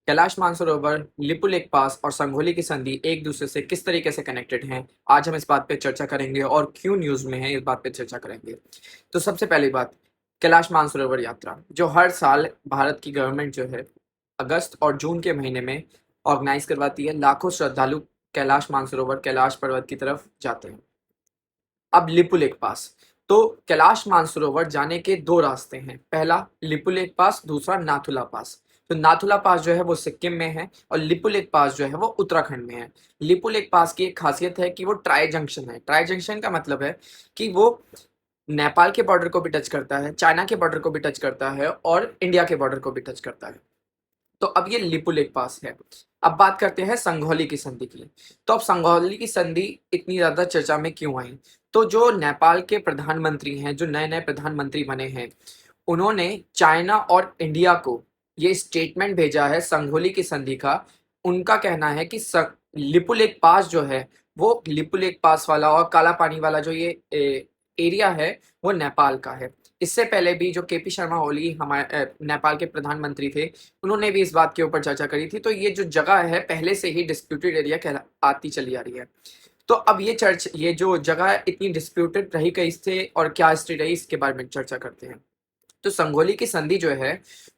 कैलाश मानसरोवर, लिपुलेख पास और संगोली की संधि एक दूसरे से किस तरीके से कनेक्टेड हैं? आज हम इस बात पे चर्चा करेंगे और क्यों न्यूज़ में है, इस बात पे चर्चा करेंगे। तो सबसे पहली बात, कैलाश मानसरोवर यात्रा, जो हर साल भारत की गवर्नमेंट जो है, अगस्त और जून के महीने में ऑर्गेनाइज करवाती है। लाखों श्रद्धालु कैलाश मानसरोवर, कैलाश पर्वत की तरफ जाते हैं। अब लिपुलेख पास, तो कैलाश मानसरोवर जाने के दो रास्ते हैं। पहला लिपुलेख पास, दूसरा नाथुला पास। तो नाथुला पास जो है वो सिक्किम में है और लिपुलेख पास जो है वो उत्तराखंड में है। लिपुलेख पास की एक खासियत है कि वो ट्राई जंक्शन है। ट्राई जंक्शन का मतलब है कि वो नेपाल के बॉर्डर को भी टच करता है, चाइना के बॉर्डर को भी टच करता है और इंडिया के बॉर्डर को भी टच करता है। तो अब ये लिपुलेख पास है। अब बात करते हैं संघौली की संधि की। तो अब संघौली की संधि इतनी ज्यादा चर्चा में क्यों आई? तो जो नेपाल के प्रधानमंत्री हैं, जो नए नए प्रधानमंत्री बने हैं, उन्होंने चाइना और इंडिया को ये स्टेटमेंट भेजा है संघौली की संधि का। उनका कहना है कि लिपुलेख पास जो है वो लिपुलेख पास वाला और काला पानी वाला जो ये एरिया है वो नेपाल का है। इससे पहले भी जो केपी शर्मा ओली हमारे नेपाल के प्रधानमंत्री थे, उन्होंने भी इस बात के ऊपर चर्चा करी थी। तो ये जो जगह है पहले से ही डिस्प्यूटेड एरिया कहला आती चली आ रही है। तो अब ये जो जगह इतनी डिस्प्यूटेड रही कैसे और क्या हिस्ट्री रही, इसके बारे में चर्चा करते हैं। तो संगोली की संधि जो है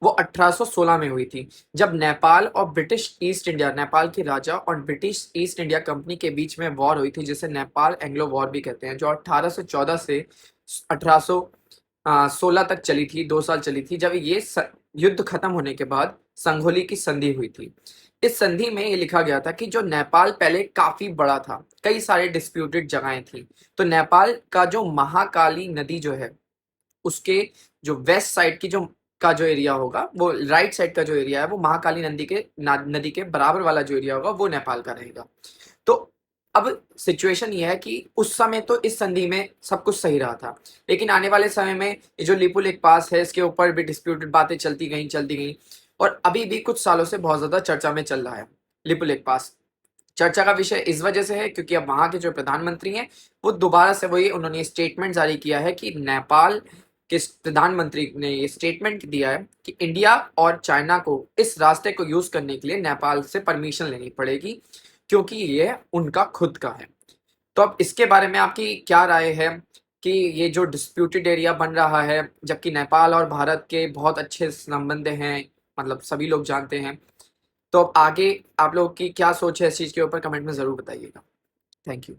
वो 1816 में हुई थी, जब नेपाल और ब्रिटिश ईस्ट इंडिया, नेपाल के राजा और ब्रिटिश ईस्ट इंडिया कंपनी के बीच में वॉर हुई थी, जिसे नेपाल एंग्लो वॉर भी कहते हैं, जो 1814 से 1816 तक चली थी, 2 साल चली थी। जब ये युद्ध खत्म होने के बाद संगोली की संधि हुई थी। इस संधि में ये लिखा गया था कि जो नेपाल पहले काफी बड़ा था, कई सारे डिस्प्यूटेड जगहें थी, तो नेपाल का जो महाकाली नदी जो है उसके जो वेस्ट साइड की जो एरिया होगा, वो राइट साइड का जो एरिया है वो महाकाली नदी के बराबर वाला जो एरिया होगा वो नेपाल का रहेगा। तो अब सिचुएशन ये है कि उस समय तो इस संधि में सब कुछ सही रहा था, लेकिन आने वाले समय में ये जो लिपुलेख पास है इसके ऊपर भी डिस्प्यूटेड बातें चलती गई और अभी भी कुछ सालों से बहुत ज्यादा चर्चा में चल रहा है। लिपुलेख पास चर्चा का विषय इस वजह से है क्योंकि अब वहां के जो प्रधानमंत्री हैं वो दोबारा से वही उन्होंने स्टेटमेंट जारी किया है कि नेपाल के प्रधानमंत्री ने ये स्टेटमेंट दिया है कि इंडिया और चाइना को इस रास्ते को यूज करने के लिए नेपाल से परमिशन लेनी पड़ेगी, क्योंकि ये उनका खुद का है। तो अब इसके बारे में आपकी क्या राय है कि ये जो डिस्प्यूटेड एरिया बन रहा है, जबकि नेपाल और भारत के बहुत अच्छे संबंध हैं, मतलब सभी लोग जानते हैं। तो अब आगे आप लोग की क्या सोच है इस चीज के ऊपर कमेंट में जरूर बताइएगा। Thank you.